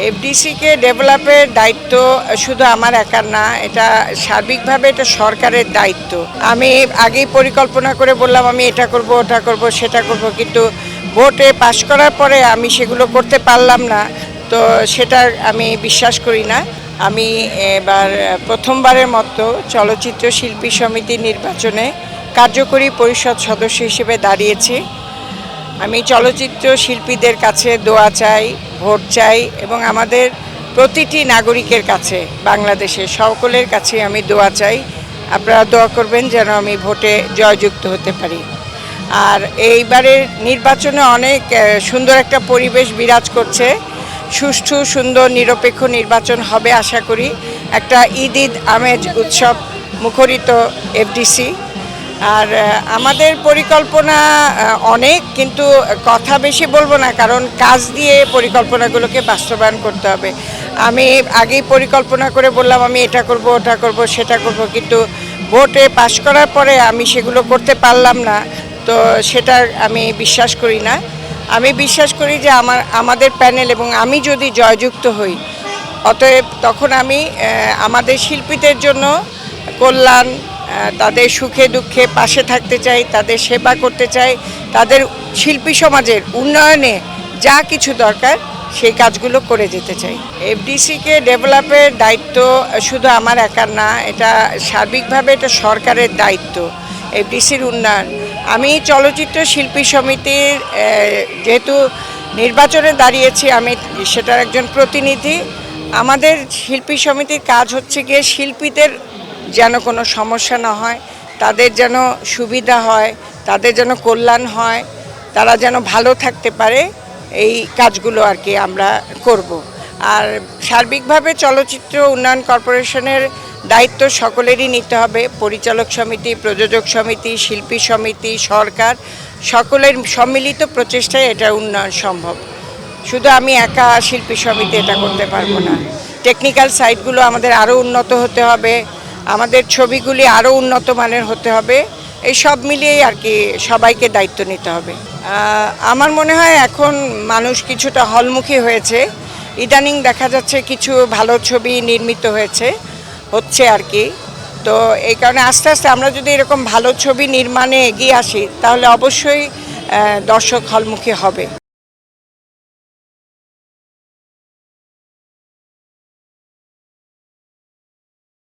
এফডিসিকে ডেভেলপের দায়িত্ব শুধু আমার একার না, এটা সার্বিকভাবে এটা সরকারের দায়িত্ব। আমি আগেই পরিকল্পনা করে বললাম আমি এটা করব, ওটা করব, সেটা করব, কিন্তু ভোটে পাশ করার পরে আমি সেগুলো করতে পারলাম না, তো সেটা আমি বিশ্বাস করি না। আমি এবার প্রথমবারের মতো চলচ্চিত্র শিল্পী সমিতি নির্বাচনে কার্যকরী পরিষদ সদস্য হিসেবে দাঁড়িয়েছি। আমি চলচ্চিত্র শিল্পীদের কাছে দোয়া চাই, ভোট চাই এবং আমাদের প্রতিটি নাগরিকের কাছে, বাংলাদেশের সকলের কাছে আমি দোয়া চাই। আপনারা দোয়া করবেন যেন আমি ভোটে জয়যুক্ত হতে পারি। আর এইবারের নির্বাচনে অনেক সুন্দর একটা পরিবেশ বিরাজ করছে। সুষ্ঠু, সুন্দর, নিরপেক্ষ নির্বাচন হবে আশা করি। একটা ঈদ আমেজ উৎসব মুখরিত এফডিসি। আর আমাদের পরিকল্পনা অনেক, কিন্তু কথা বেশি বলবো না, কারণ কাজ দিয়ে পরিকল্পনাগুলোকে বাস্তবায়ন করতে হবে। আমি আগেই পরিকল্পনা করে বললাম আমি এটা করব, ওটা করব, সেটা করব, কিন্তু ভোটে পাশ করার পরে আমি সেগুলো করতে পারলাম না, তো সেটা আমি বিশ্বাস করি না। আমি বিশ্বাস করি যে আমাদের প্যানেল এবং আমি যদি জয়যুক্ত হই, অতএব তখন আমি আমাদের শিল্পীদের জন্য কল্যাণ, তাদের সুখে দুঃখে পাশে থাকতে চাই, তাদের সেবা করতে চাই, তাদের শিল্পী সমাজের উন্নয়নে যা কিছু দরকার সেই কাজগুলো করে যেতে চাই। এফডিসিকে ডেভেলপের দায়িত্ব শুধু আমার একার না, এটা সার্বিকভাবে এটা সরকারের দায়িত্ব, এফডিসির উন্নয়ন। আমি চলচ্চিত্র শিল্পী সমিতির যেহেতু নির্বাচনে দাঁড়িয়েছি, আমি সেটার একজন প্রতিনিধি। আমাদের শিল্পী সমিতির কাজ হচ্ছে গিয়ে শিল্পীদের যেন কোনো সমস্যা না হয়, তাদের যেন সুবিধা হয়, তাদের যেন কল্যাণ হয়, তারা যেন ভালো থাকতে পারে, এই কাজগুলো আর কি আমরা করব। আর সার্বিকভাবে চলচ্চিত্র উন্নয়ন কর্পোরেশনের দায়িত্ব সকলেরই নিতে হবে। পরিচালক সমিতি, প্রযোজক সমিতি, শিল্পী সমিতি, সরকার, সকলের সম্মিলিত প্রচেষ্টায় এটা উন্নয়ন সম্ভব। শুধু আমি একা শিল্পী সমিতি এটা করতে পারবো না। টেকনিক্যাল সাইটগুলো আমাদের আরও উন্নত হতে হবে, আমাদের ছবিগুলি আরও উন্নত মানের হতে হবে। এই সব মিলিয়েই আর কি সবাইকে দায়িত্ব নিতে হবে। আমার মনে হয় এখন মানুষ কিছুটা হলমুখী হয়েছে। ইদানিং দেখা যাচ্ছে কিছু ভালো ছবি নির্মিত হচ্ছে আর কি। তো এই কারণে আস্তে আস্তে আমরা যদি এরকম ভালো ছবি নির্মাণে এগিয়ে আসি, তাহলে অবশ্যই দর্শক হলমুখী হবে।